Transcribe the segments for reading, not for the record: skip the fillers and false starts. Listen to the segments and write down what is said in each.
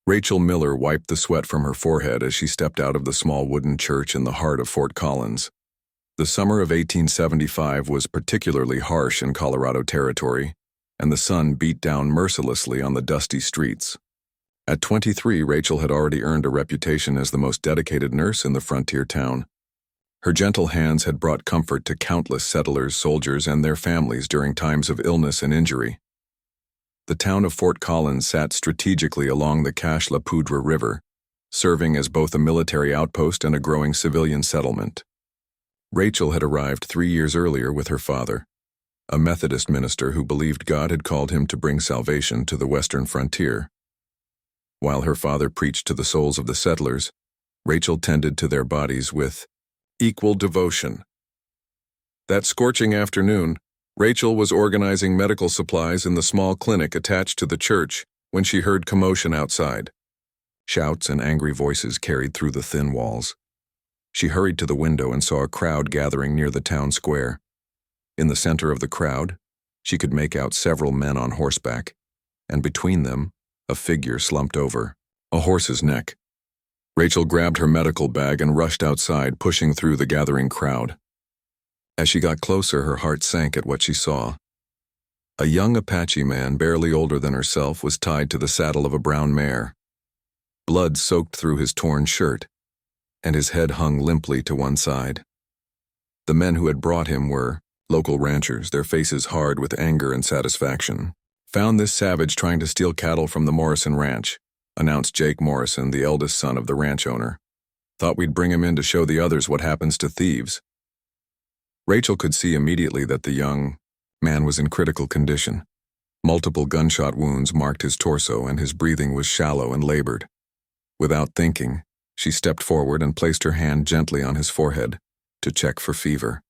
Rachel Miller wiped the sweat from her forehead as she stepped out of the small wooden church in the heart of Fort Collins. The summer of 1875 was particularly harsh in Colorado Territory, and the sun beat down mercilessly on the dusty streets. At 23, Rachel had already earned a reputation as the most dedicated nurse in the frontier town. Her gentle hands had brought comfort to countless settlers, soldiers, and their families during times of illness and injury. The town of Fort Collins sat strategically along the Cache La Poudre River, serving as both a military outpost and a growing civilian settlement. Rachel had arrived 3 years earlier with her father, a Methodist minister who believed God had called him to bring salvation to the western frontier. While her father preached to the souls of the settlers, Rachel tended to their bodies with equal devotion. That scorching afternoon, Rachel was organizing medical supplies in the small clinic attached to the church when she heard commotion outside. Shouts and angry voices carried through the thin walls. She hurried to the window and saw a crowd gathering near the town square. In the center of the crowd, she could make out several men on horseback, and between them, a figure slumped over, a horse's neck. Rachel grabbed her medical bag and rushed outside, pushing through the gathering crowd. As she got closer, her heart sank at what she saw. A young Apache man, barely older than herself, was tied to the saddle of a brown mare. Blood soaked through his torn shirt, and his head hung limply to one side. The men who had brought him were local ranchers, their faces hard with anger and satisfaction. "Found this savage trying to steal cattle from the Morrison Ranch," announced Jake Morrison, the eldest son of the ranch owner. "Thought we'd bring him in to show the others what happens to thieves." Rachel could see immediately that the young man was in critical condition. Multiple gunshot wounds marked his torso, and his breathing was shallow and labored. Without thinking, she stepped forward and placed her hand gently on his forehead to check for fever.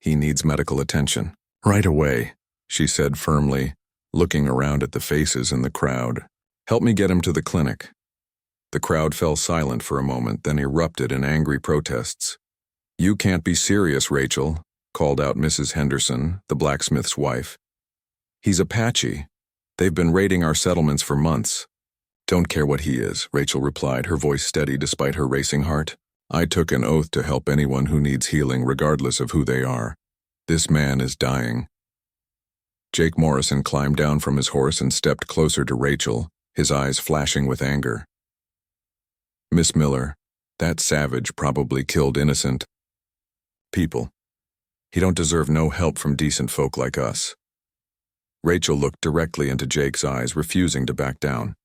"He needs medical attention. Right away," she said firmly, looking around at the faces in the crowd. "Help me get him to the clinic." The crowd fell silent for a moment, then erupted in angry protests. "You can't be serious, Rachel," called out Mrs. Henderson, the blacksmith's wife. "He's Apache. They've been raiding our settlements for months." "Don't care what he is," Rachel replied, her voice steady despite her racing heart. "I took an oath to help anyone who needs healing regardless of who they are. This man is dying." Jake Morrison climbed down from his horse and stepped closer to Rachel, his eyes flashing with anger. "Miss Miller, that savage probably killed innocent people. He don't deserve no help from decent folk like us." Rachel looked directly into Jake's eyes, refusing to back down.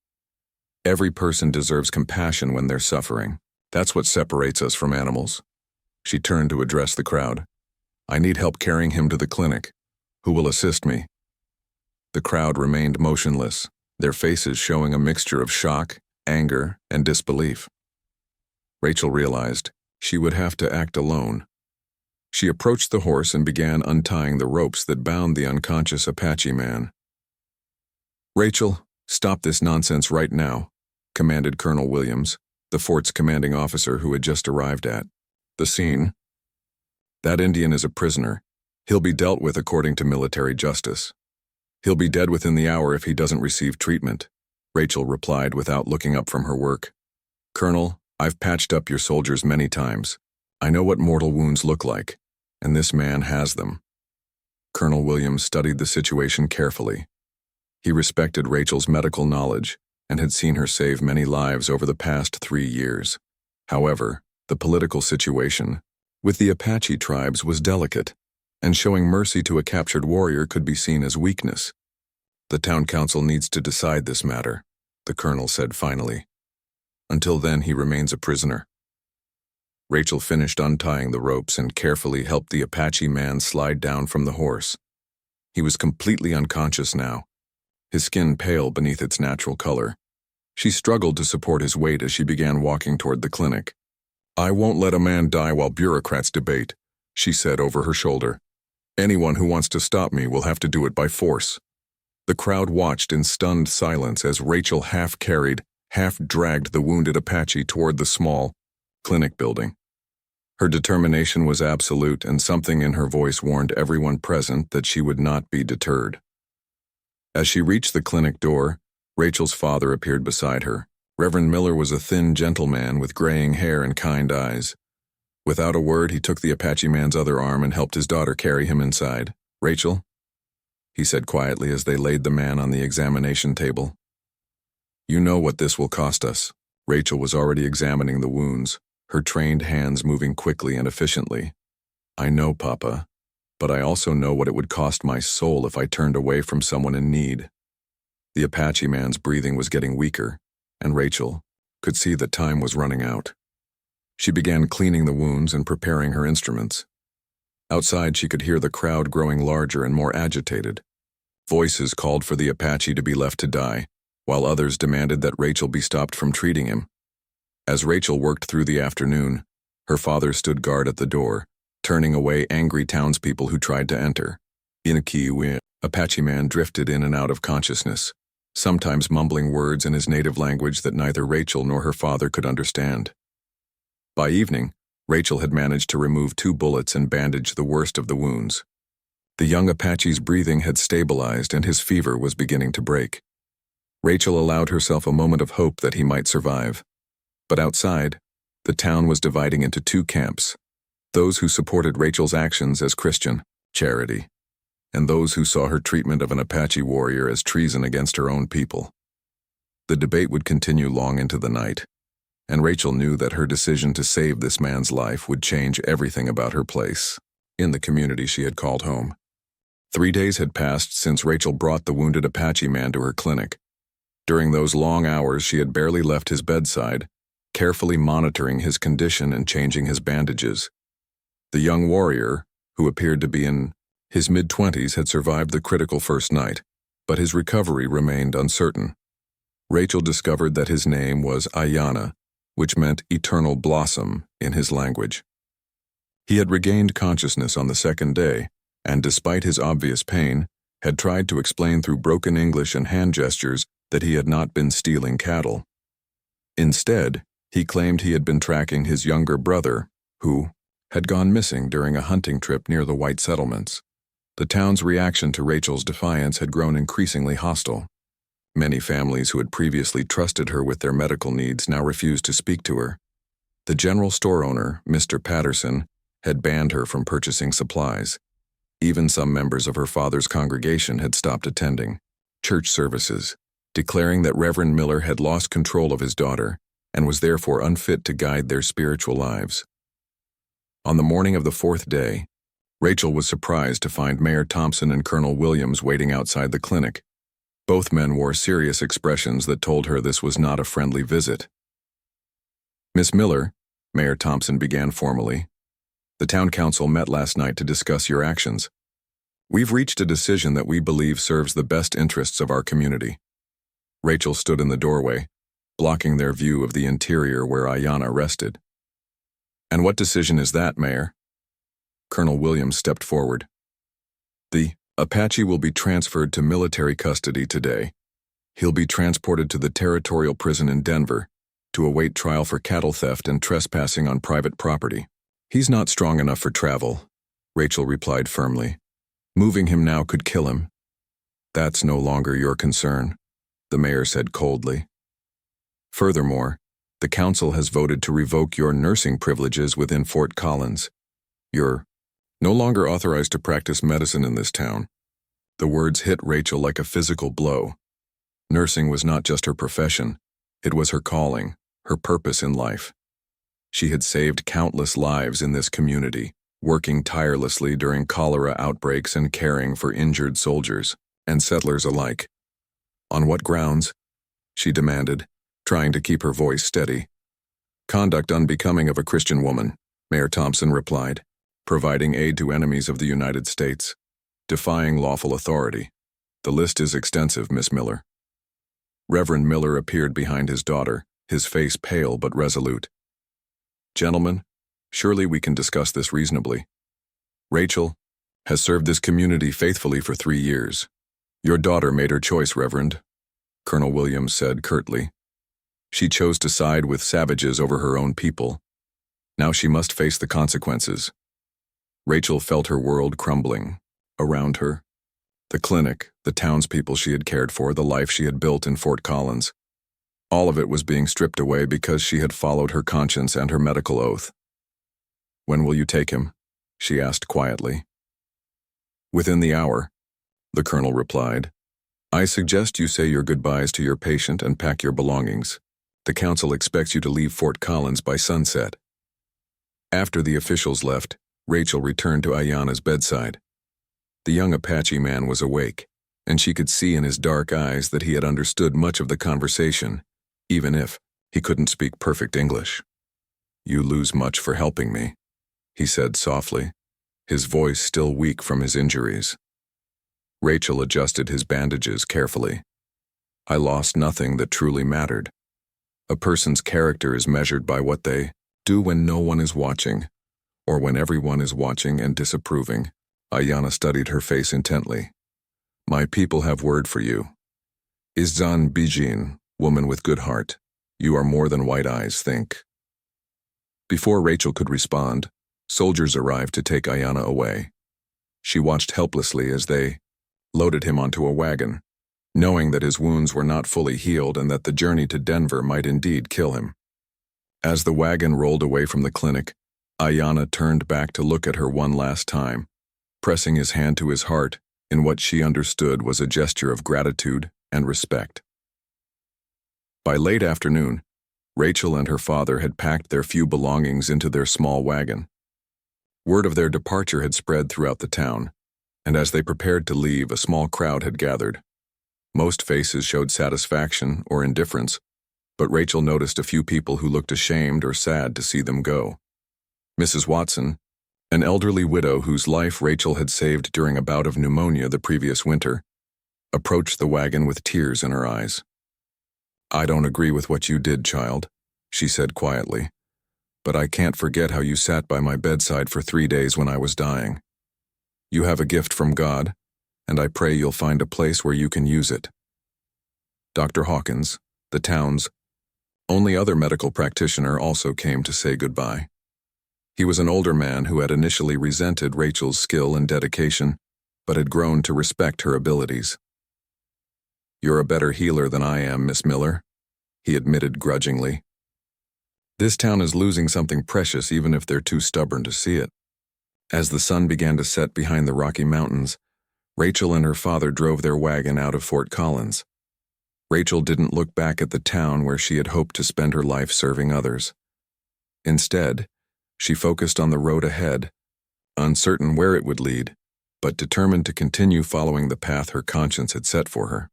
"Every person deserves compassion when they're suffering. That's what separates us from animals." She turned to address the crowd. "I need help carrying him to the clinic. Who will assist me?" The crowd remained motionless, their faces showing a mixture of shock, anger, and disbelief. Rachel realized she would have to act alone. She approached the horse and began untying the ropes that bound the unconscious Apache man. "Rachel, stop this nonsense right now," commanded Colonel Williams, the fort's commanding officer who had just arrived at the scene. "That Indian is a prisoner. He'll be dealt with according to military justice. He'll be dead within the hour if he doesn't receive treatment," Rachel replied without looking up from her work. "Colonel, I've patched up your soldiers many times. I know what mortal wounds look like, and this man has them." Colonel Williams studied the situation carefully. He respected Rachel's medical knowledge and had seen her save many lives over the past 3 years. However, the political situation with the Apache tribes was delicate, and showing mercy to a captured warrior could be seen as weakness. "The town council needs to decide this matter," the colonel said finally. "Until then, he remains a prisoner." Rachel finished untying the ropes and carefully helped the Apache man slide down from the horse. He was completely unconscious now, his skin pale beneath its natural color. She struggled to support his weight as she began walking toward the clinic. "I won't let a man die while bureaucrats debate," she said over her shoulder. "Anyone who wants to stop me will have to do it by force." The crowd watched in stunned silence as Rachel half-carried, half-dragged the wounded Apache toward the small clinic building. Her determination was absolute, and something in her voice warned everyone present that she would not be deterred. As she reached the clinic door, Rachel's father appeared beside her. Reverend Miller was a thin, gentle man with graying hair and kind eyes. Without a word, he took the Apache man's other arm and helped his daughter carry him inside. "Rachel," he said quietly as they laid the man on the examination table. "You know what this will cost us." Rachel was already examining the wounds, her trained hands moving quickly and efficiently. "I know, Papa, but I also know what it would cost my soul if I turned away from someone in need." The Apache man's breathing was getting weaker, and Rachel could see that time was running out. She began cleaning the wounds and preparing her instruments. Outside, she could hear the crowd growing larger and more agitated. Voices called for the Apache to be left to die, while others demanded that Rachel be stopped from treating him. As Rachel worked through the afternoon, her father stood guard at the door, turning away angry townspeople who tried to enter. Inakiwi, Apache man drifted in and out of consciousness, sometimes mumbling words in his native language that neither Rachel nor her father could understand. By evening, Rachel had managed to remove 2 bullets and bandage the worst of the wounds. The young Apache's breathing had stabilized and his fever was beginning to break. Rachel allowed herself a moment of hope that he might survive. But outside, the town was dividing into 2 camps: those who supported Rachel's actions as Christian charity, and those who saw her treatment of an Apache warrior as treason against her own people. The debate would continue long into the night, and Rachel knew that her decision to save this man's life would change everything about her place in the community she had called home. 3 days had passed since Rachel brought the wounded Apache man to her clinic. During those long hours, she had barely left his bedside, carefully monitoring his condition and changing his bandages. The young warrior, who appeared to be in his mid-20s, had survived the critical first night, but his recovery remained uncertain. Rachel discovered that his name was Ayana, which meant eternal blossom in his language. He had regained consciousness on the 2nd day, and despite his obvious pain, had tried to explain through broken English and hand gestures that he had not been stealing cattle. Instead, he claimed he had been tracking his younger brother, who had gone missing during a hunting trip near the white settlements. The town's reaction to Rachel's defiance had grown increasingly hostile. Many families who had previously trusted her with their medical needs now refused to speak to her. The general store owner, Mr. Patterson, had banned her from purchasing supplies. Even some members of her father's congregation had stopped attending church services, declaring that Reverend Miller had lost control of his daughter and was therefore unfit to guide their spiritual lives. On the morning of the 4th day, Rachel was surprised to find Mayor Thompson and Colonel Williams waiting outside the clinic. Both men wore serious expressions that told her this was not a friendly visit. "Miss Miller," Mayor Thompson began formally, "the town council met last night to discuss your actions. We've reached a decision that we believe serves the best interests of our community." Rachel stood in the doorway, blocking their view of the interior where Ayana rested. "And what decision is that, Mayor?" Colonel Williams stepped forward. "The Apache will be transferred to military custody today. He'll be transported to the territorial prison in Denver to await trial for cattle theft and trespassing on private property. He's not strong enough for travel," Rachel replied firmly. "Moving him now could kill him." "That's no longer your concern," the mayor said coldly. "Furthermore, the council has voted to revoke your nursing privileges within Fort Collins. You're no longer authorized to practice medicine in this town." The words hit Rachel like a physical blow. Nursing was not just her profession, it was her calling, her purpose in life. She had saved countless lives in this community, working tirelessly during cholera outbreaks and caring for injured soldiers and settlers alike. "On what grounds?" she demanded, trying to keep her voice steady. "Conduct unbecoming of a Christian woman," Mayor Thompson replied. "Providing aid to enemies of the United States. Defying lawful authority. The list is extensive, Miss Miller." Reverend Miller appeared behind his daughter, his face pale but resolute. "Gentlemen, surely we can discuss this reasonably. Rachel has served this community faithfully for 3 years. Your daughter made her choice, Reverend," Colonel Williams said curtly. "She chose to side with savages over her own people. Now she must face the consequences." Rachel felt her world crumbling around her. The clinic, the townspeople she had cared for, the life she had built in Fort Collins. All of it was being stripped away because she had followed her conscience and her medical oath. "When will you take him?" she asked quietly. "Within the hour," the colonel replied. "I suggest you say your goodbyes to your patient and pack your belongings. The council expects you to leave Fort Collins by sunset." After the officials left, Rachel returned to Ayanna's bedside. The young Apache man was awake, and she could see in his dark eyes that he had understood much of the conversation, even if he couldn't speak perfect English. "You lose much for helping me," he said softly, his voice still weak from his injuries. Rachel adjusted his bandages carefully. "I lost nothing that truly mattered. A person's character is measured by what they do when no one is watching, or when everyone is watching and disapproving." Ayanna studied her face intently. "My people have word for you. Izan Bijin, woman with good heart, you are more than white eyes think." Before Rachel could respond, soldiers arrived to take Ayanna away. She watched helplessly as they loaded him onto a wagon, knowing that his wounds were not fully healed and that the journey to Denver might indeed kill him. As the wagon rolled away from the clinic, Ayanna turned back to look at her one last time, pressing his hand to his heart in what she understood was a gesture of gratitude and respect. By late afternoon, Rachel and her father had packed their few belongings into their small wagon. Word of their departure had spread throughout the town, and as they prepared to leave, a small crowd had gathered. Most faces showed satisfaction or indifference, but Rachel noticed a few people who looked ashamed or sad to see them go. Mrs. Watson, an elderly widow whose life Rachel had saved during a bout of pneumonia the previous winter, approached the wagon with tears in her eyes. "I don't agree with what you did, child," she said quietly, "but I can't forget how you sat by my bedside for 3 days when I was dying. You have a gift from God, and I pray you'll find a place where you can use it." Dr. Hawkins, the town's only other medical practitioner, also came to say goodbye. He was an older man who had initially resented Rachel's skill and dedication, but had grown to respect her abilities. "You're a better healer than I am, Miss Miller," he admitted grudgingly. "This town is losing something precious even if they're too stubborn to see it." As the sun began to set behind the Rocky Mountains, Rachel and her father drove their wagon out of Fort Collins. Rachel didn't look back at the town where she had hoped to spend her life serving others. Instead, she focused on the road ahead, uncertain where it would lead, but determined to continue following the path her conscience had set for her.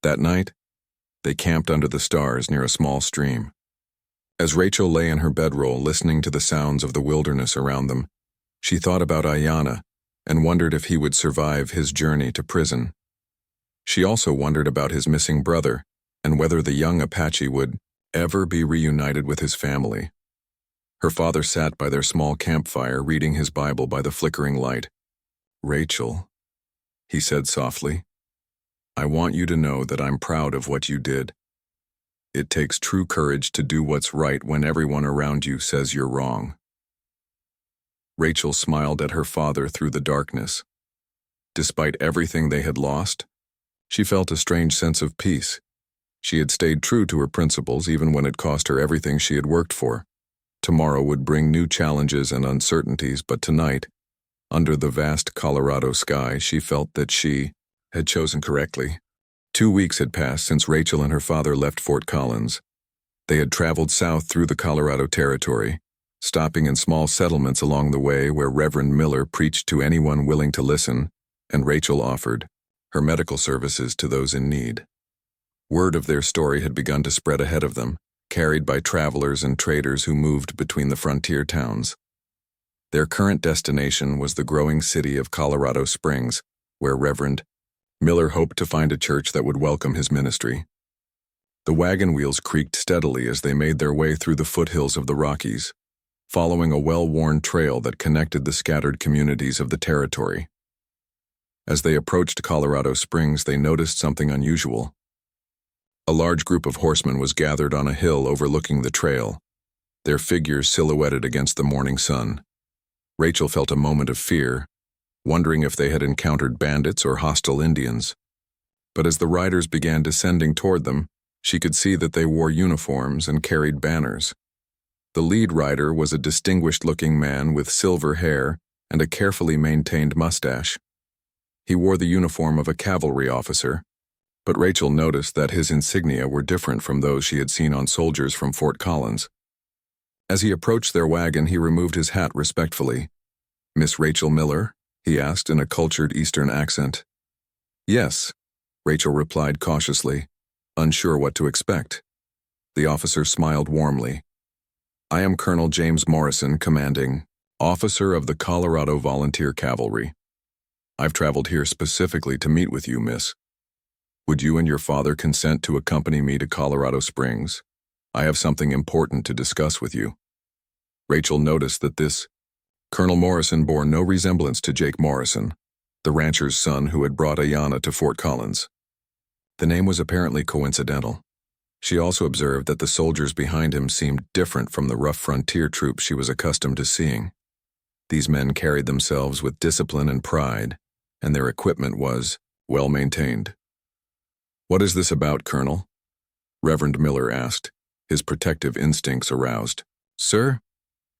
That night, they camped under the stars near a small stream. As Rachel lay in her bedroll listening to the sounds of the wilderness around them, she thought about Ayanna and wondered if he would survive his journey to prison. She also wondered about his missing brother and whether the young Apache would ever be reunited with his family. Her father sat by their small campfire reading his Bible by the flickering light. "Rachel," he said softly, "I want you to know that I'm proud of what you did. It takes true courage to do what's right when everyone around you says you're wrong." Rachel smiled at her father through the darkness. Despite everything they had lost, she felt a strange sense of peace. She had stayed true to her principles even when it cost her everything she had worked for. Tomorrow would bring new challenges and uncertainties, but tonight, under the vast Colorado sky, she felt that she had chosen correctly. 2 weeks had passed since Rachel and her father left Fort Collins. They had traveled south through the Colorado Territory, stopping in small settlements along the way where Reverend Miller preached to anyone willing to listen, and Rachel offered her medical services to those in need. Word of their story had begun to spread ahead of them, carried by travelers and traders who moved between the frontier towns. Their current destination was the growing city of Colorado Springs, where Reverend Miller hoped to find a church that would welcome his ministry. The wagon wheels creaked steadily as they made their way through the foothills of the Rockies, following a well-worn trail that connected the scattered communities of the territory. As they approached Colorado Springs, they noticed something unusual. A large group of horsemen was gathered on a hill overlooking the trail, their figures silhouetted against the morning sun. Rachel felt a moment of fear, wondering if they had encountered bandits or hostile Indians. But as the riders began descending toward them, she could see that they wore uniforms and carried banners. The lead rider was a distinguished-looking man with silver hair and a carefully maintained mustache. He wore the uniform of a cavalry officer, but Rachel noticed that his insignia were different from those she had seen on soldiers from Fort Collins. As he approached their wagon, he removed his hat respectfully. "Miss Rachel Miller?" he asked in a cultured Eastern accent. "Yes," Rachel replied cautiously, unsure what to expect. The officer smiled warmly. "I am Colonel James Morrison, commanding officer of the Colorado Volunteer Cavalry. I've traveled here specifically to meet with you, miss. Would you and your father consent to accompany me to Colorado Springs? I have something important to discuss with you." Rachel noticed that this Colonel Morrison bore no resemblance to Jake Morrison, the rancher's son who had brought Ayanna to Fort Collins. The name was apparently coincidental. She also observed that the soldiers behind him seemed different from the rough frontier troops she was accustomed to seeing. These men carried themselves with discipline and pride, and their equipment was well maintained. "What is this about, Colonel?" Reverend Miller asked, his protective instincts aroused. "Sir,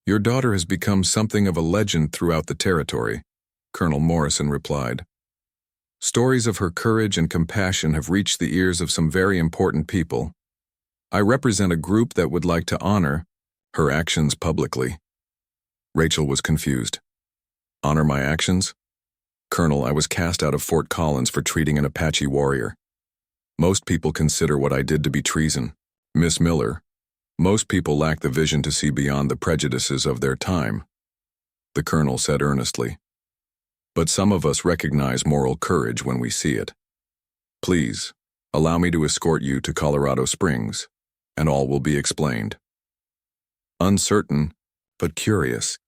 your daughter has become something of a legend throughout the territory," Colonel Morrison replied. "Stories of her courage and compassion have reached the ears of some very important people. I represent a group that would like to honor her actions publicly." Rachel was confused. "Honor my actions?" "Colonel, I was cast out of Fort Collins for treating an Apache warrior. Most people consider what I did to be treason. Miss Miller, most people lack the vision to see beyond the prejudices of their time," the colonel said earnestly. "But some of us recognize moral courage when we see it. Please, allow me to escort you to Colorado Springs, and all will be explained." Uncertain, but curious,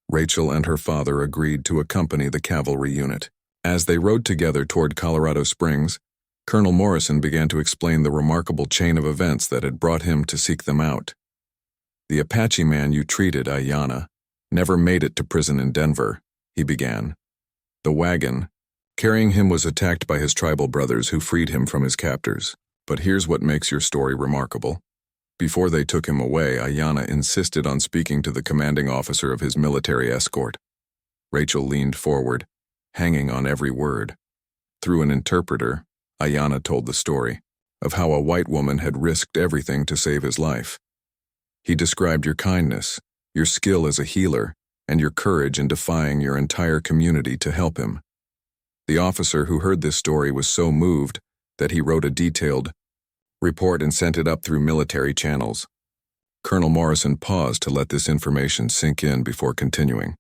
Rachel and her father agreed to accompany the cavalry unit. As they rode together toward Colorado Springs, Colonel Morrison began to explain the remarkable chain of events that had brought him to seek them out. "The Apache man you treated, Ayanna, never made it to prison in Denver," he began. "The wagon carrying him was attacked by his tribal brothers who freed him from his captors. But here's what makes your story remarkable. Before they took him away, Ayanna insisted on speaking to the commanding officer of his military escort." Rachel leaned forward, hanging on every word. Through an interpreter, Ayanna told the story of how a white woman had risked everything to save his life. "He described your kindness, your skill as a healer, and your courage in defying your entire community to help him. The officer who heard this story was so moved that he wrote a detailed report and sent it up through military channels." Colonel Morrison paused to let this information sink in before continuing.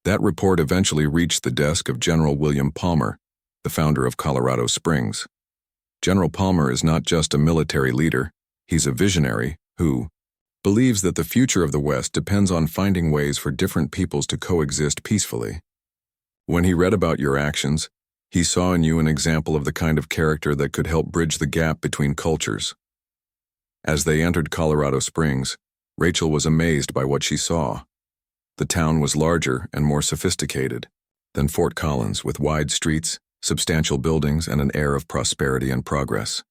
"That report eventually reached the desk of General William Palmer, the founder of Colorado Springs. General Palmer is not just a military leader, he's a visionary who believes that the future of the West depends on finding ways for different peoples to coexist peacefully. When he read about your actions, he saw in you an example of the kind of character that could help bridge the gap between cultures." As they entered Colorado Springs, Rachel was amazed by what she saw. The town was larger and more sophisticated than Fort Collins, with wide streets, substantial buildings, and an air of prosperity and progress.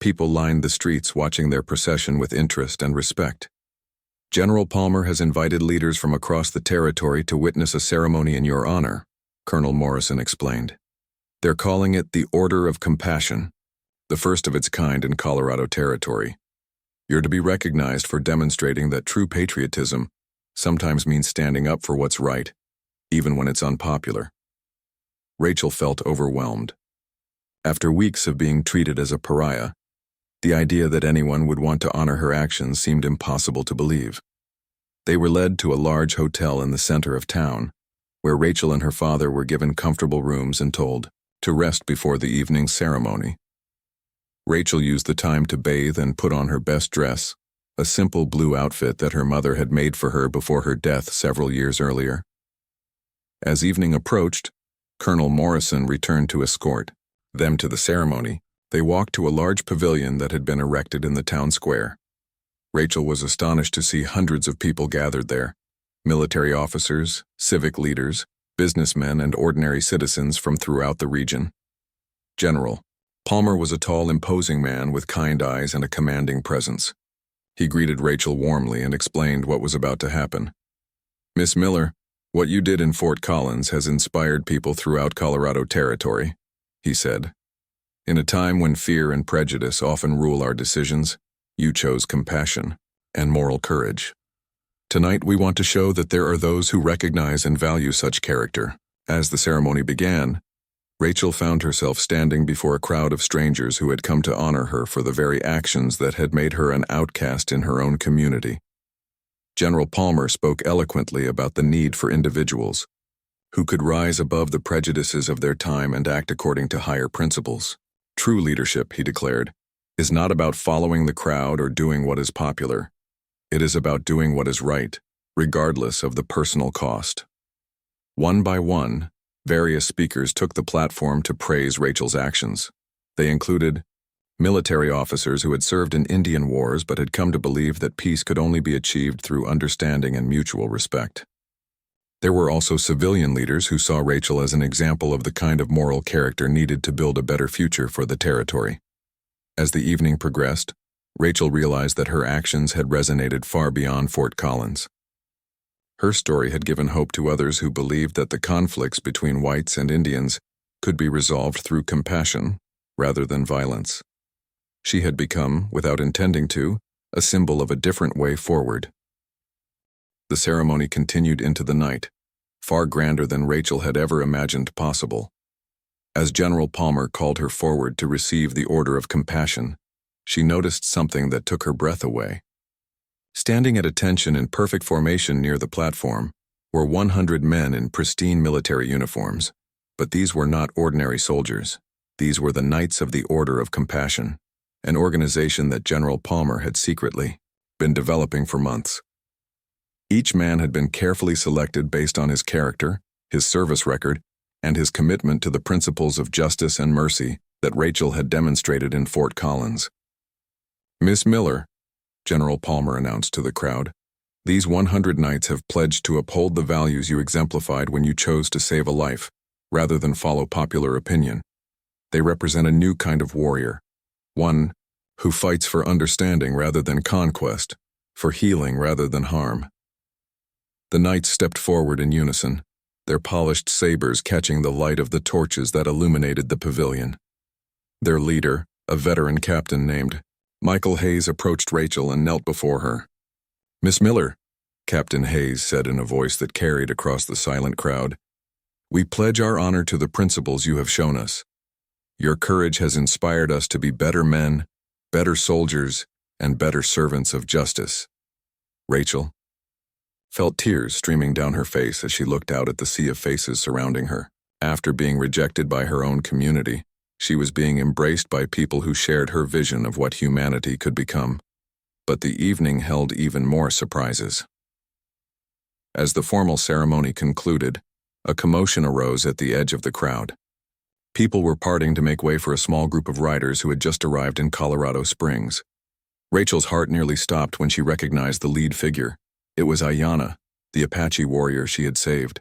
People lined the streets watching their procession with interest and respect. "General Palmer has invited leaders from across the territory to witness a ceremony in your honor," Colonel Morrison explained. "They're calling it the Order of Compassion, the first of its kind in Colorado territory. You're to be recognized for demonstrating that true patriotism sometimes means standing up for what's right, even when it's unpopular." Rachel felt overwhelmed. After weeks of being treated as a pariah, the idea that anyone would want to honor her actions seemed impossible to believe. They were led to a large hotel in the center of town, where Rachel and her father were given comfortable rooms and told to rest before the evening ceremony. Rachel used the time to bathe and put on her best dress, a simple blue outfit that her mother had made for her before her death several years earlier. As evening approached, Colonel Morrison returned to escort them to the ceremony. They walked to a large pavilion that had been erected in the town square. Rachel was astonished to see hundreds of people gathered there: military officers, civic leaders, businessmen and ordinary citizens from throughout the region. General Palmer was a tall, imposing man with kind eyes and a commanding presence. He greeted Rachel warmly and explained what was about to happen. "Miss Miller, what you did in Fort Collins has inspired people throughout Colorado Territory," he said. "In a time when fear and prejudice often rule our decisions, you chose compassion and moral courage. Tonight we want to show that there are those who recognize and value such character." As the ceremony began, Rachel found herself standing before a crowd of strangers who had come to honor her for the very actions that had made her an outcast in her own community. General Palmer spoke eloquently about the need for individuals who could rise above the prejudices of their time and act according to higher principles. True leadership, he declared, is not about following the crowd or doing what is popular. It is about doing what is right, regardless of the personal cost. One by one, various speakers took the platform to praise Rachel's actions. They included military officers who had served in Indian wars but had come to believe that peace could only be achieved through understanding and mutual respect. There were also civilian leaders who saw Rachel as an example of the kind of moral character needed to build a better future for the territory. As the evening progressed, Rachel realized that her actions had resonated far beyond Fort Collins. Her story had given hope to others who believed that the conflicts between whites and Indians could be resolved through compassion rather than violence. She had become, without intending to, a symbol of a different way forward. The ceremony continued into the night, far grander than Rachel had ever imagined possible. As General Palmer called her forward to receive the Order of Compassion, she noticed something that took her breath away. Standing at attention in perfect formation near the platform were 100 men in pristine military uniforms, but these were not ordinary soldiers. These were the Knights of the Order of Compassion, an organization that General Palmer had secretly been developing for months. Each man had been carefully selected based on his character, his service record, and his commitment to the principles of justice and mercy that Rachel had demonstrated in Fort Collins. "Miss Miller," General Palmer announced to the crowd, "these 100 knights have pledged to uphold the values you exemplified when you chose to save a life, rather than follow popular opinion. They represent a new kind of warrior, one who fights for understanding rather than conquest, for healing rather than harm." The knights stepped forward in unison, their polished sabers catching the light of the torches that illuminated the pavilion. Their leader, a veteran captain named Michael Hayes, approached Rachel and knelt before her. "Miss Miller," Captain Hayes said in a voice that carried across the silent crowd, "we pledge our honor to the principles you have shown us. Your courage has inspired us to be better men, better soldiers, and better servants of justice." Rachel felt tears streaming down her face as she looked out at the sea of faces surrounding her. After being rejected by her own community, she was being embraced by people who shared her vision of what humanity could become. But the evening held even more surprises. As the formal ceremony concluded, a commotion arose at the edge of the crowd. People were parting to make way for a small group of riders who had just arrived in Colorado Springs. Rachel's heart nearly stopped when she recognized the lead figure. It was Ayanna, the Apache warrior she had saved.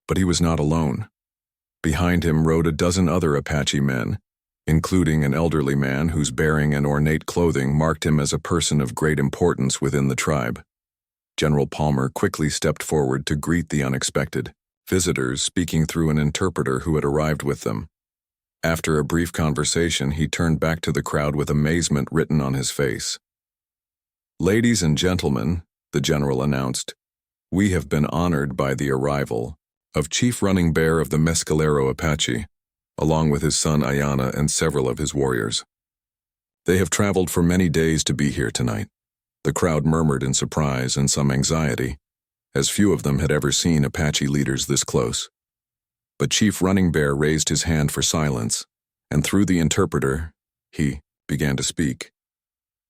But he was not alone. Behind him rode a dozen other Apache men, including an elderly man whose bearing and ornate clothing marked him as a person of great importance within the tribe. General Palmer quickly stepped forward to greet the unexpected visitors, speaking through an interpreter who had arrived with them. After a brief conversation, he turned back to the crowd with amazement written on his face. "Ladies and gentlemen," the general announced, "we have been honored by the arrival of Chief Running Bear of the Mescalero Apache, along with his son Ayanna and several of his warriors. They have traveled for many days to be here tonight." The crowd murmured in surprise and some anxiety, as few of them had ever seen Apache leaders this close. But Chief Running Bear raised his hand for silence, and through the interpreter, he began to speak.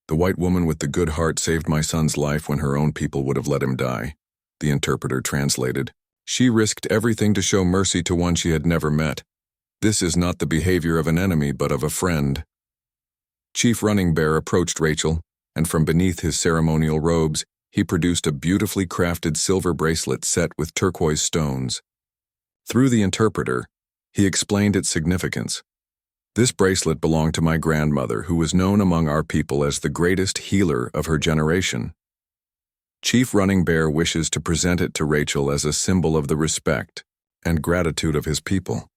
"The white woman with the good heart saved my son's life when her own people would have let him die," the interpreter translated. "She risked everything to show mercy to one she had never met. This is not the behavior of an enemy, but of a friend." Chief Running Bear approached Rachel, and from beneath his ceremonial robes, he produced a beautifully crafted silver bracelet set with turquoise stones. Through the interpreter, he explained its significance. This bracelet belonged to my grandmother, who was known among our people as the greatest healer of her generation. Chief Running Bear wishes to present it to Rachel as a symbol of the respect and gratitude of his people.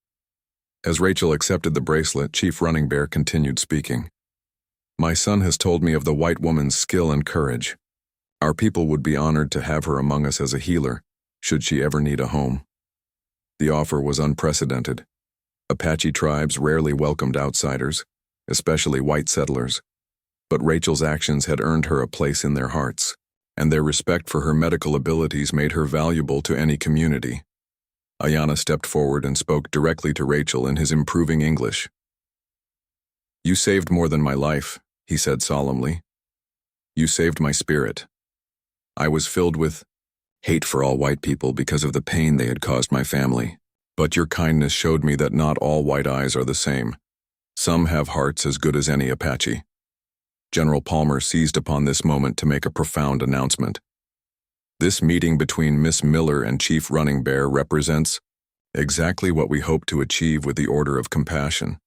As Rachel accepted the bracelet, Chief Running Bear continued speaking. My son has told me of the white woman's skill and courage. Our people would be honored to have her among us as a healer, should she ever need a home. The offer was unprecedented. Apache tribes rarely welcomed outsiders, especially white settlers. But Rachel's actions had earned her a place in their hearts, and their respect for her medical abilities made her valuable to any community. Ayana stepped forward and spoke directly to Rachel in his improving English. You saved more than my life, he said solemnly. You saved my spirit. I was filled with hate for all white people because of the pain they had caused my family. But your kindness showed me that not all white eyes are the same. Some have hearts as good as any Apache. General Palmer seized upon this moment to make a profound announcement. This meeting between Miss Miller and Chief Running Bear represents exactly what we hope to achieve with the Order of Compassion.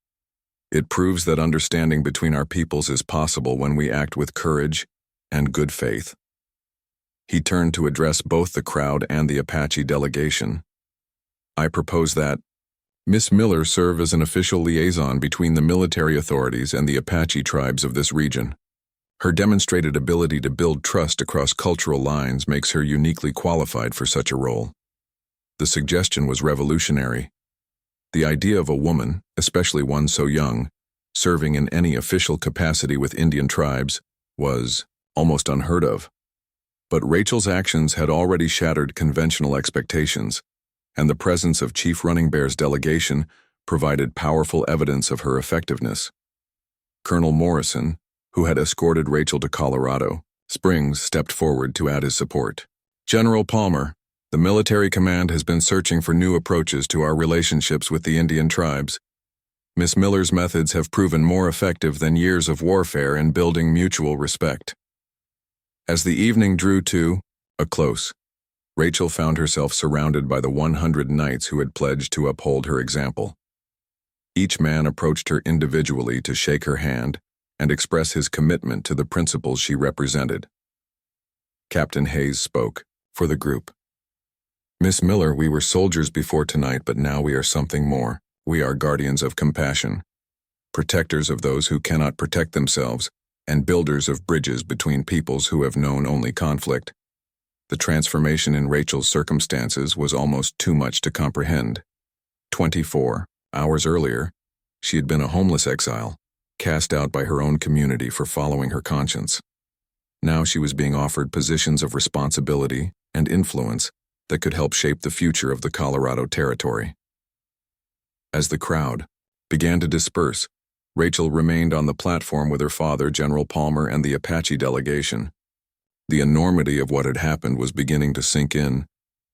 It proves that understanding between our peoples is possible when we act with courage and good faith. He turned to address both the crowd and the Apache delegation. I propose that Miss Miller serve as an official liaison between the military authorities and the Apache tribes of this region. Her demonstrated ability to build trust across cultural lines makes her uniquely qualified for such a role. The suggestion was revolutionary. The idea of a woman, especially one so young, serving in any official capacity with Indian tribes was almost unheard of. But Rachel's actions had already shattered conventional expectations, and the presence of Chief Running Bear's delegation provided powerful evidence of her effectiveness. Colonel Morrison, who had escorted Rachel to Colorado Springs, stepped forward to add his support. General Palmer, the military command has been searching for new approaches to our relationships with the Indian tribes. Miss Miller's methods have proven more effective than years of warfare in building mutual respect. As the evening drew to a close, Rachel found herself surrounded by the 100 knights who had pledged to uphold her example. Each man approached her individually to shake her hand and express his commitment to the principles she represented. Captain Hayes spoke for the group. Miss Miller, we were soldiers before tonight, but now we are something more. We are guardians of compassion, protectors of those who cannot protect themselves, and builders of bridges between peoples who have known only conflict. The transformation in Rachel's circumstances was almost too much to comprehend. 24 hours earlier, she had been a homeless exile, cast out by her own community for following her conscience. Now she was being offered positions of responsibility and influence that could help shape the future of the Colorado Territory. As the crowd began to disperse, Rachel remained on the platform with her father, General Palmer, and the Apache delegation. The enormity of what had happened was beginning to sink in,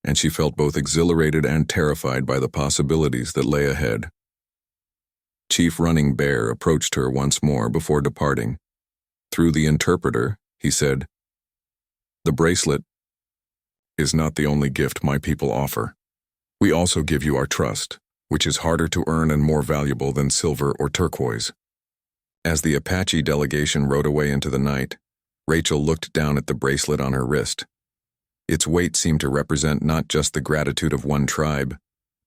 and she felt both exhilarated and terrified by the possibilities that lay ahead. Chief Running Bear approached her once more before departing. Through the interpreter, he said, "The bracelet is not the only gift my people offer. We also give you our trust, which is harder to earn and more valuable than silver or turquoise." As the Apache delegation rode away into the night, Rachel looked down at the bracelet on her wrist. Its weight seemed to represent not just the gratitude of one tribe,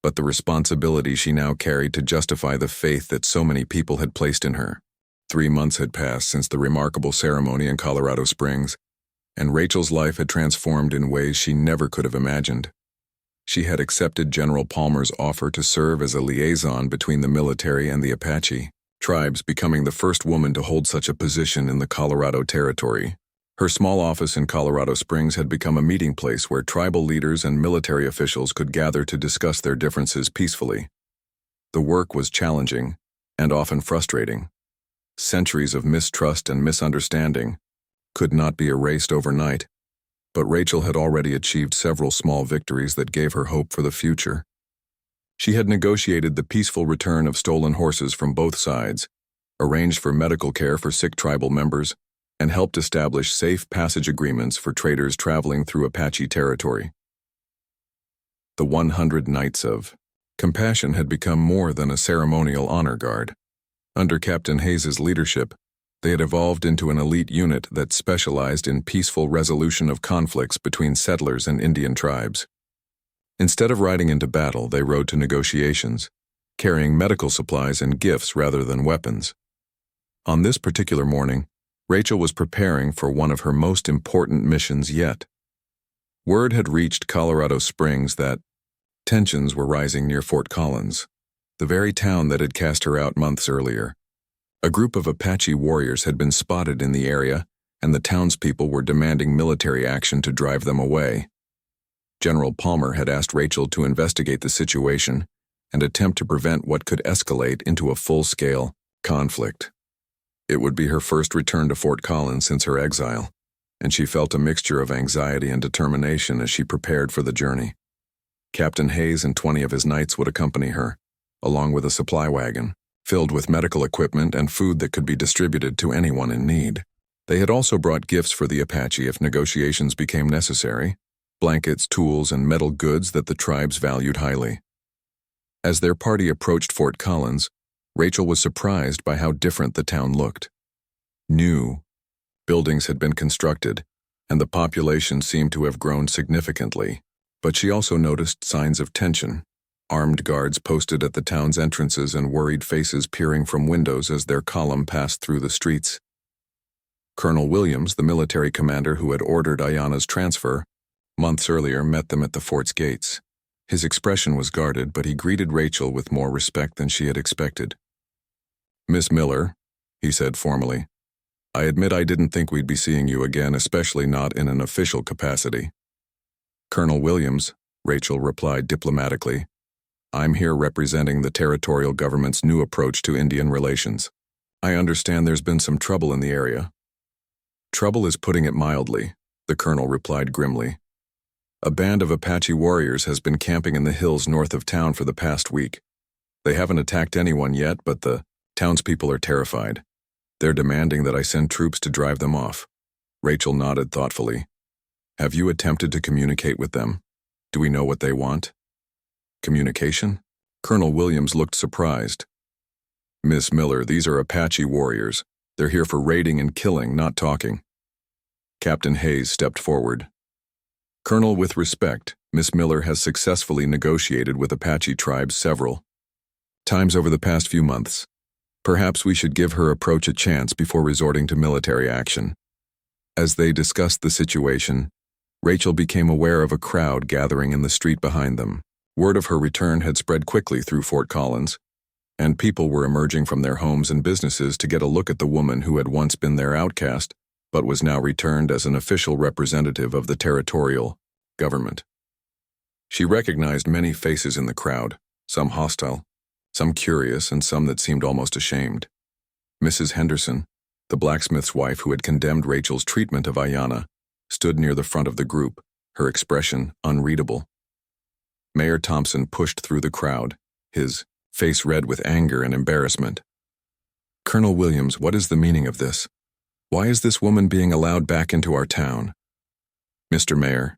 but the responsibility she now carried to justify the faith that so many people had placed in her. 3 months had passed since the remarkable ceremony in Colorado Springs, and Rachel's life had transformed in ways she never could have imagined. She had accepted General Palmer's offer to serve as a liaison between the military and the Apache tribes, becoming the first woman to hold such a position in the Colorado Territory. Her small office in Colorado Springs had become a meeting place where tribal leaders and military officials could gather to discuss their differences peacefully. The work was challenging and often frustrating. Centuries of mistrust and misunderstanding could not be erased overnight, but Rachel had already achieved several small victories that gave her hope for the future. She had negotiated the peaceful return of stolen horses from both sides, arranged for medical care for sick tribal members, and helped establish safe passage agreements for traders traveling through Apache territory. The 100 Knights of Compassion had become more than a ceremonial honor guard. Under Captain Hayes's leadership, they had evolved into an elite unit that specialized in peaceful resolution of conflicts between settlers and Indian tribes. Instead of riding into battle, they rode to negotiations, carrying medical supplies and gifts rather than weapons. On this particular morning, Rachel was preparing for one of her most important missions yet. Word had reached Colorado Springs that tensions were rising near Fort Collins, the very town that had cast her out months earlier. A group of Apache warriors had been spotted in the area, and the townspeople were demanding military action to drive them away. General Palmer had asked Rachel to investigate the situation and attempt to prevent what could escalate into a full-scale conflict. It would be her first return to Fort Collins since her exile, and she felt a mixture of anxiety and determination as she prepared for the journey. Captain Hayes and 20 of his knights would accompany her, along with a supply wagon, filled with medical equipment and food that could be distributed to anyone in need. They had also brought gifts for the Apache if negotiations became necessary, blankets, tools, and metal goods that the tribes valued highly. As their party approached Fort Collins, Rachel was surprised by how different the town looked. New buildings had been constructed, and the population seemed to have grown significantly, but she also noticed signs of tension. Armed guards posted at the town's entrances and worried faces peering from windows as their column passed through the streets. Colonel Williams, the military commander who had ordered Ayana's transfer, months earlier met them at the fort's gates. His expression was guarded, but he greeted Rachel with more respect than she had expected. "Miss Miller," he said formally, "I admit I didn't think we'd be seeing you again, especially not in an official capacity." "Colonel Williams," Rachel replied diplomatically, "I'm here representing the territorial government's new approach to Indian relations. I understand there's been some trouble in the area." "Trouble is putting it mildly," the colonel replied grimly. "A band of Apache warriors has been camping in the hills north of town for the past week. They haven't attacked anyone yet, but the townspeople are terrified. They're demanding that I send troops to drive them off." Rachel nodded thoughtfully. "Have you attempted to communicate with them? Do we know what they want?" "Communication?" Colonel Williams looked surprised. "Miss Miller, these are Apache warriors. They're here for raiding and killing, not talking." Captain Hayes stepped forward. "Colonel, with respect, Miss Miller has successfully negotiated with Apache tribes several times over the past few months. Perhaps we should give her approach a chance before resorting to military action." As they discussed the situation, Rachel became aware of a crowd gathering in the street behind them. Word of her return had spread quickly through Fort Collins, and people were emerging from their homes and businesses to get a look at the woman who had once been their outcast, but was now returned as an official representative of the territorial government. She recognized many faces in the crowd, some hostile, some curious, and some that seemed almost ashamed. Mrs. Henderson, the blacksmith's wife who had condemned Rachel's treatment of Ayana, stood near the front of the group, her expression unreadable. Mayor Thompson pushed through the crowd, his face red with anger and embarrassment. "Colonel Williams, what is the meaning of this? Why is this woman being allowed back into our town?" "Mr. Mayor,"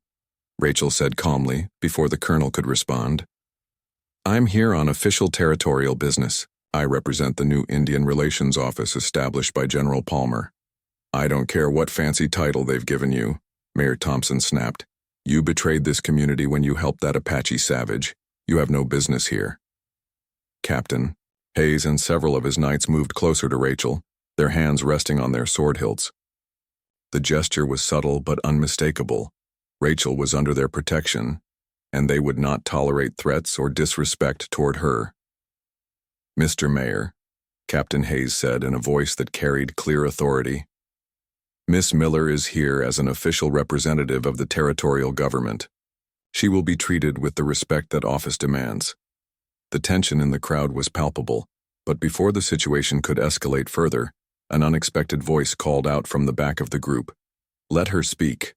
Rachel said calmly before the colonel could respond, "I'm here on official territorial business. I represent the new Indian Relations Office established by General Palmer." "I don't care what fancy title they've given you," Mayor Thompson snapped. "You betrayed this community when you helped that Apache savage. You have no business here." Captain Hayes and several of his knights moved closer to Rachel, their hands resting on their sword hilts. The gesture was subtle but unmistakable. Rachel was under their protection, and they would not tolerate threats or disrespect toward her. "Mr. Mayor," Captain Hayes said in a voice that carried clear authority, "Miss Miller is here as an official representative of the territorial government. She will be treated with the respect that office demands." The tension in the crowd was palpable, but before the situation could escalate further, an unexpected voice called out from the back of the group, "Let her speak."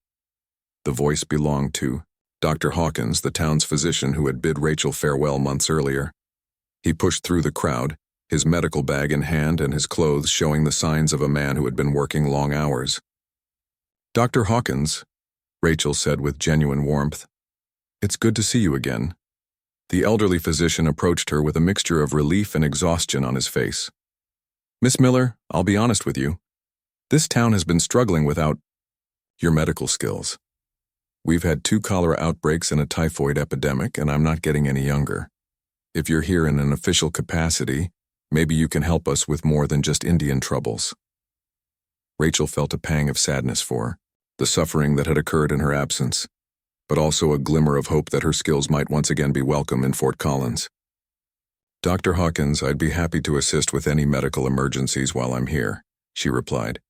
The voice belonged to Dr. Hawkins, the town's physician who had bid Rachel farewell months earlier. He pushed through the crowd, his medical bag in hand and his clothes showing the signs of a man who had been working long hours. "Dr. Hawkins," Rachel said with genuine warmth, "it's good to see you again." The elderly physician approached her with a mixture of relief and exhaustion on his face. "Miss Miller, I'll be honest with you. This town has been struggling without your medical skills. We've had 2 cholera outbreaks and a typhoid epidemic, and I'm not getting any younger. If you're here in an official capacity, maybe you can help us with more than just Indian troubles." Rachel felt a pang of sadness for the suffering that had occurred in her absence, but also a glimmer of hope that her skills might once again be welcome in Fort Collins. "Dr. Hawkins, I'd be happy to assist with any medical emergencies while I'm here," she replied.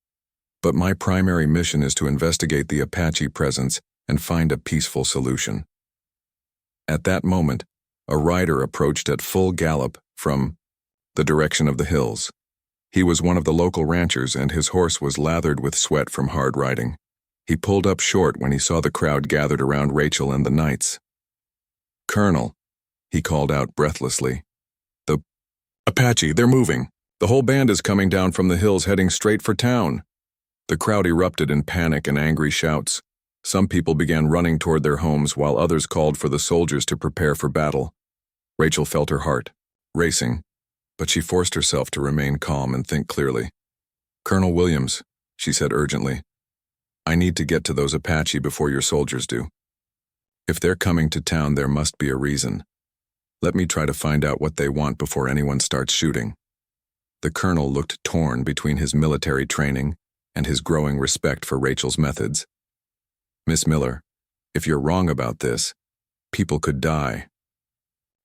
"But my primary mission is to investigate the Apache presence and find a peaceful solution." At that moment, a rider approached at full gallop from the direction of the hills. He was one of the local ranchers, and his horse was lathered with sweat from hard riding. He pulled up short when he saw the crowd gathered around Rachel and the knights. "Colonel," he called out breathlessly. "The Apache, they're moving. The whole band is coming down from the hills heading straight for town." The crowd erupted in panic and angry shouts. Some people began running toward their homes while others called for the soldiers to prepare for battle. Rachel felt her heart racing, but she forced herself to remain calm and think clearly. "Colonel Williams," she said urgently, "I need to get to those Apache before your soldiers do. If they're coming to town, there must be a reason. Let me try to find out what they want before anyone starts shooting." The colonel looked torn between his military training and his growing respect for Rachel's methods. "Miss Miller, if you're wrong about this, people could die."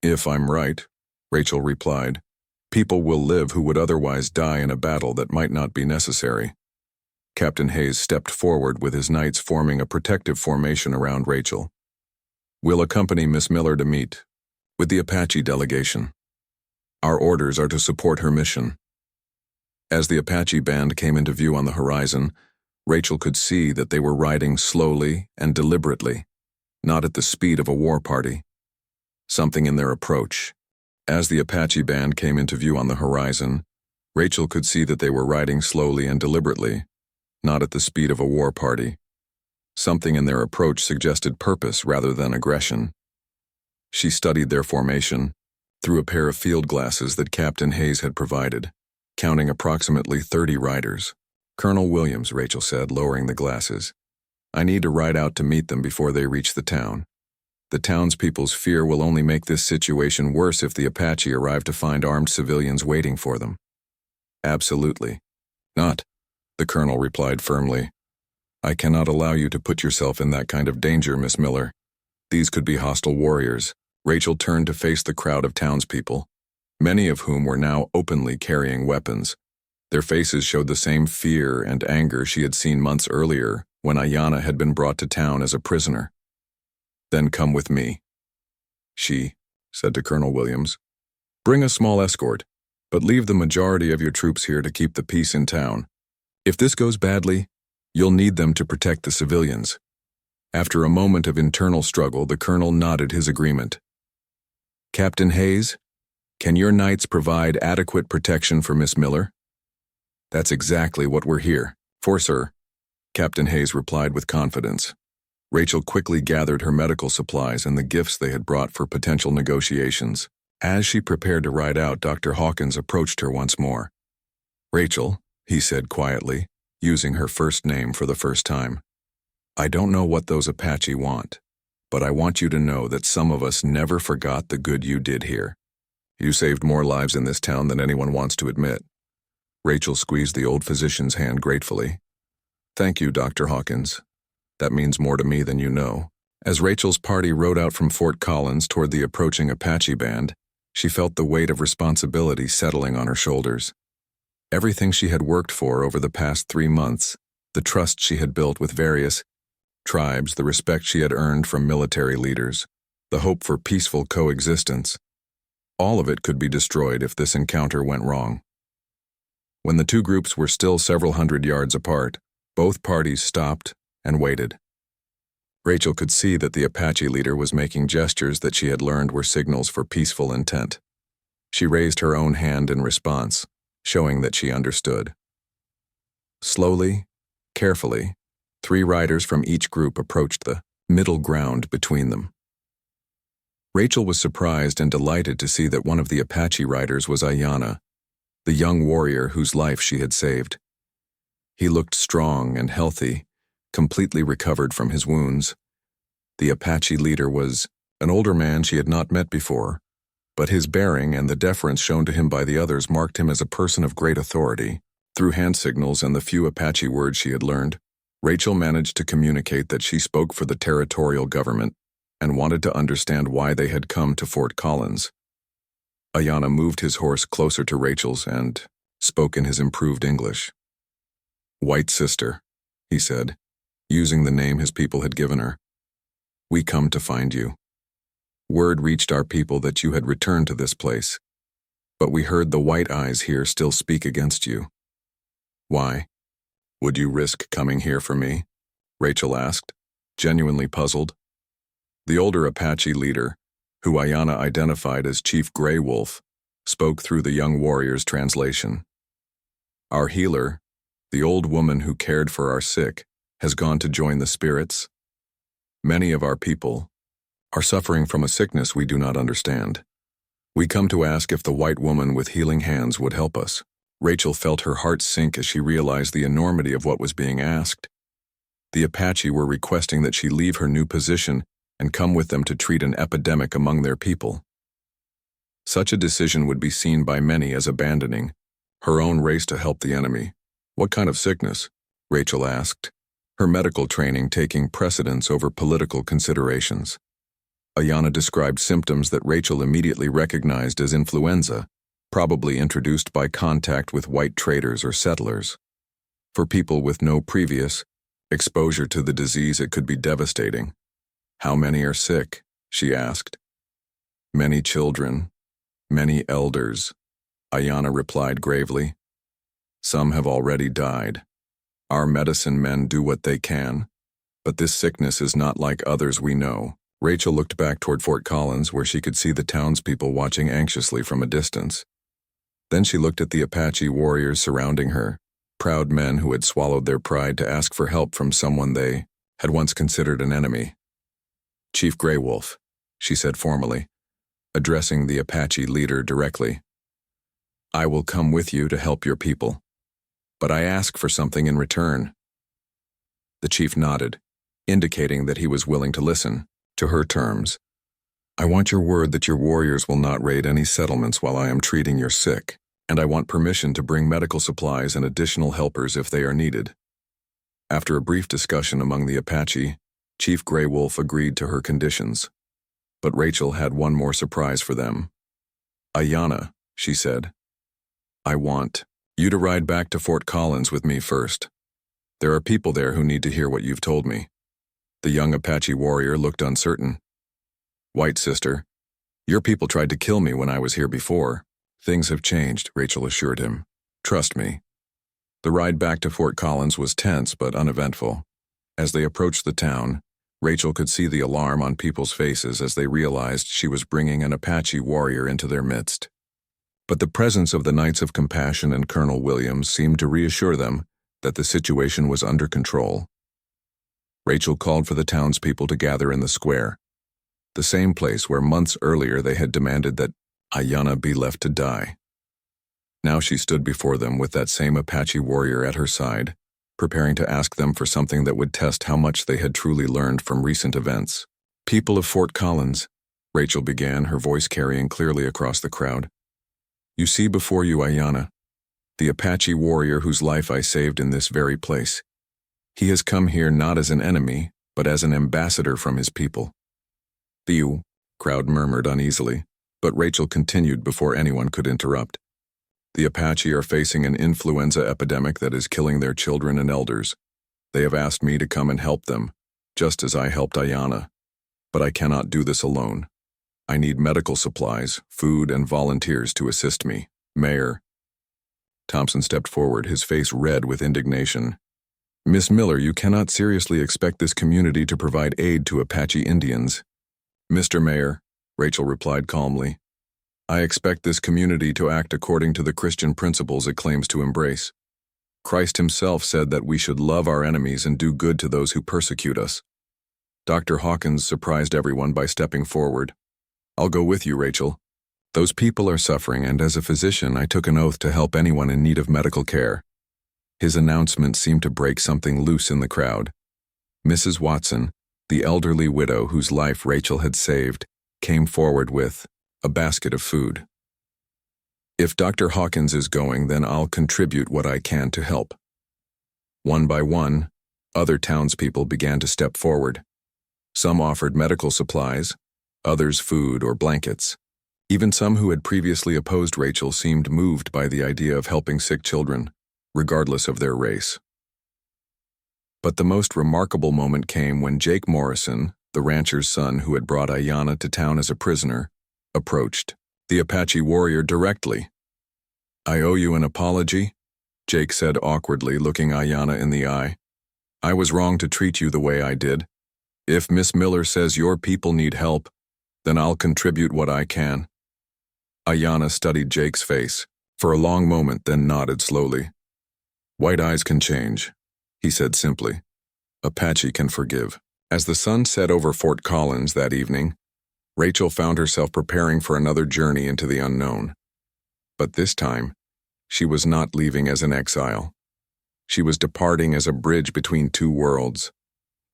"If I'm right," Rachel replied, "people will live who would otherwise die in a battle that might not be necessary." Captain Hayes stepped forward with his knights forming a protective formation around Rachel. "We'll accompany Miss Miller to meet with the Apache delegation. Our orders are to support her mission." As the Apache band came into view on the horizon, Rachel could see that they were riding slowly and deliberately, not at the speed of a war party. Something in their approach. As the Apache band came into view on the horizon, Rachel could see that they were riding slowly and deliberately, not at the speed of a war party. Something in their approach suggested purpose rather than aggression. She studied their formation through a pair of field glasses that Captain Hayes had provided, counting approximately 30 riders. "Colonel Williams," Rachel said, lowering the glasses, "I need to ride out to meet them before they reach the town. The townspeople's fear will only make this situation worse if the Apache arrive to find armed civilians waiting for them." "Absolutely not," the colonel replied firmly. "I cannot allow you to put yourself in that kind of danger, Miss Miller. These could be hostile warriors." Rachel turned to face the crowd of townspeople, many of whom were now openly carrying weapons. Their faces showed the same fear and anger she had seen months earlier when Ayanna had been brought to town as a prisoner. "Then come with me," she said to Colonel Williams. "Bring a small escort, but leave the majority of your troops here to keep the peace in town. If this goes badly, you'll need them to protect the civilians." After a moment of internal struggle, the colonel nodded his agreement. "Captain Hayes, can your knights provide adequate protection for Miss Miller?" "That's exactly what we're here for, sir," Captain Hayes replied with confidence. Rachel quickly gathered her medical supplies and the gifts they had brought for potential negotiations. As she prepared to ride out, Dr. Hawkins approached her once more. "Rachel," he said quietly, using her first name for the first time, "I don't know what those Apache want, but I want you to know that some of us never forgot the good you did here. You saved more lives in this town than anyone wants to admit." Rachel squeezed the old physician's hand gratefully. "Thank you, Dr. Hawkins. That means more to me than you know." As Rachel's party rode out from Fort Collins toward the approaching Apache band, she felt the weight of responsibility settling on her shoulders. Everything she had worked for over the past 3 months, the trust she had built with various tribes, the respect she had earned from military leaders, the hope for peaceful coexistence, all of it could be destroyed if this encounter went wrong. When the 2 groups were still several hundred yards apart, both parties stopped and waited. Rachel could see that the Apache leader was making gestures that she had learned were signals for peaceful intent. She raised her own hand in response, showing that she understood. Slowly, carefully, 3 riders from each group approached the middle ground between them. Rachel was surprised and delighted to see that one of the Apache riders was Ayanna, the young warrior whose life she had saved. He looked strong and healthy, completely recovered from his wounds. The Apache leader was an older man she had not met before, but his bearing and the deference shown to him by the others marked him as a person of great authority. Through hand signals and the few Apache words she had learned, Rachel managed to communicate that she spoke for the territorial government and wanted to understand why they had come to Fort Collins. Ayanna moved his horse closer to Rachel's and spoke in his improved English. "White sister," he said, using the name his people had given her. "We come to find you. Word reached our people that you had returned to this place, but we heard the white eyes here still speak against you. Why? Would you risk coming here for me?" Rachel asked, genuinely puzzled. The older Apache leader, who Ayanna identified as Chief Grey Wolf, spoke through the young warrior's translation. "Our healer, the old woman who cared for our sick, has gone to join the spirits. Many of our people are suffering from a sickness we do not understand. We come to ask if the white woman with healing hands would help us." Rachel felt her heart sink as she realized the enormity of what was being asked. The Apache were requesting that she leave her new position and come with them to treat an epidemic among their people. Such a decision would be seen by many as abandoning her own race to help the enemy. "What kind of sickness?" Rachel asked, her medical training taking precedence over political considerations. Ayanna described symptoms that Rachel immediately recognized as influenza, probably introduced by contact with white traders or settlers. For people with no previous exposure to the disease, it could be devastating. "How many are sick?" she asked. "Many children, many elders," Ayanna replied gravely. "Some have already died. Our medicine men do what they can, but this sickness is not like others we know." Rachel looked back toward Fort Collins, where she could see the townspeople watching anxiously from a distance. Then she looked at the Apache warriors surrounding her, proud men who had swallowed their pride to ask for help from someone they had once considered an enemy. "Chief Grey Wolf," she said formally, addressing the Apache leader directly. "I will come with you to help your people, but I ask for something in return." The chief nodded, indicating that he was willing to listen to her terms. "I want your word that your warriors will not raid any settlements while I am treating your sick, and I want permission to bring medical supplies and additional helpers if they are needed." After a brief discussion among the Apache, Chief Grey Wolf agreed to her conditions. But Rachel had one more surprise for them. "Ayanna," she said, "I want you to ride back to Fort Collins with me first. There are people there who need to hear what you've told me." The young Apache warrior looked uncertain. "White sister, your people tried to kill me when I was here before." "Things have changed," Rachel assured him. "Trust me." The ride back to Fort Collins was tense but uneventful. As they approached the town, Rachel could see the alarm on people's faces as they realized she was bringing an Apache warrior into their midst. But the presence of the Knights of Compassion and Colonel Williams seemed to reassure them that the situation was under control. Rachel called for the townspeople to gather in the square, the same place where months earlier they had demanded that Ayanna be left to die. Now she stood before them with that same Apache warrior at her side, preparing to ask them for something that would test how much they had truly learned from recent events. "People of Fort Collins," Rachel began, her voice carrying clearly across the crowd. "You see before you Ayanna, the Apache warrior whose life I saved in this very place. He has come here not as an enemy, but as an ambassador from his people." "The crowd murmured uneasily, but Rachel continued before anyone could interrupt. "The Apache are facing an influenza epidemic that is killing their children and elders. They have asked me to come and help them, just as I helped Ayanna. But I cannot do this alone. I need medical supplies, food, and volunteers to assist me. Mayor." Thompson stepped forward, his face red with indignation. "Miss Miller, you cannot seriously expect this community to provide aid to Apache Indians." "Mr. Mayor," Rachel replied calmly, "I expect this community to act according to the Christian principles it claims to embrace. Christ himself said that we should love our enemies and do good to those who persecute us." Dr. Hawkins surprised everyone by stepping forward. I'll go with you, Rachel. Those people are suffering, and as a physician, I took an oath to help anyone in need of medical care. His announcement seemed to break something loose in the crowd. Mrs. Watson, the elderly widow whose life Rachel had saved, came forward with a basket of food. If Dr. Hawkins is going, then I'll contribute what I can to help. One by one, other townspeople began to step forward. Some offered medical supplies, others food or blankets. Even some who had previously opposed Rachel seemed moved by the idea of helping sick children, regardless of their race. But the most remarkable moment came when Jake Morrison, the rancher's son who had brought Ayanna to town as a prisoner, approached the Apache warrior directly. "I owe you an apology," Jake said awkwardly, looking Ayanna in the eye. "I was wrong to treat you the way I did. If Miss Miller says your people need help, then I'll contribute what I can." Ayanna studied Jake's face for a long moment, then nodded slowly. "White eyes can change," he said simply. "Apache can forgive." As the sun set over Fort Collins that evening, Rachel found herself preparing for another journey into the unknown. But this time, she was not leaving as an exile. She was departing as a bridge between two worlds,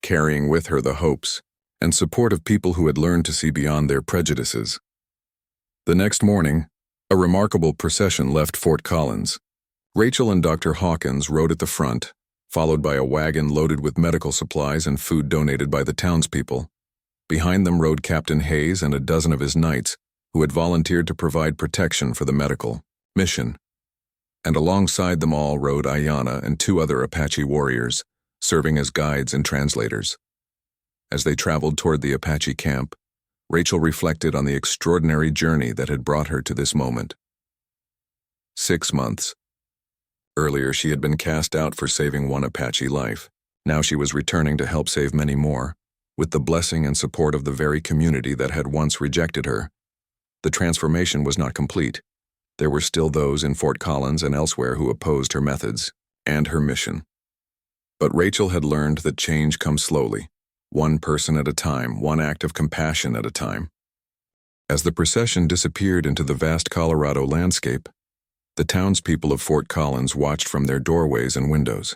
carrying with her the hopes and support of people who had learned to see beyond their prejudices. The next morning, a remarkable procession left Fort Collins. Rachel and Dr. Hawkins rode at the front, followed by a wagon loaded with medical supplies and food donated by the townspeople. Behind them rode Captain Hayes and a dozen of his knights, who had volunteered to provide protection for the medical mission. And alongside them all rode Ayanna and two other Apache warriors, serving as guides and translators. As they traveled toward the Apache camp, Rachel reflected on the extraordinary journey that had brought her to this moment. 6 months. Earlier, she had been cast out for saving one Apache life. Now she was returning to help save many more, with the blessing and support of the very community that had once rejected her. The transformation was not complete. There were still those in Fort Collins and elsewhere who opposed her methods and her mission. But Rachel had learned that change comes slowly, one person at a time, one act of compassion at a time. As the procession disappeared into the vast Colorado landscape, the townspeople of Fort Collins watched from their doorways and windows.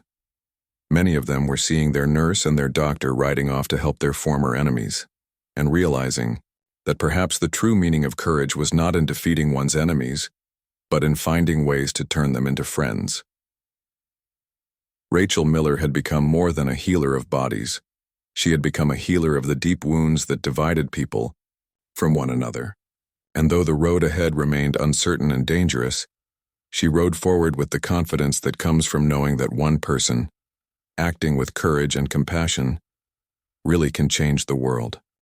Many of them were seeing their nurse and their doctor riding off to help their former enemies, and realizing that perhaps the true meaning of courage was not in defeating one's enemies, but in finding ways to turn them into friends. Rachel Miller had become more than a healer of bodies. She had become a healer of the deep wounds that divided people from one another. And though the road ahead remained uncertain and dangerous, she rode forward with the confidence that comes from knowing that one person, acting with courage and compassion, really can change the world.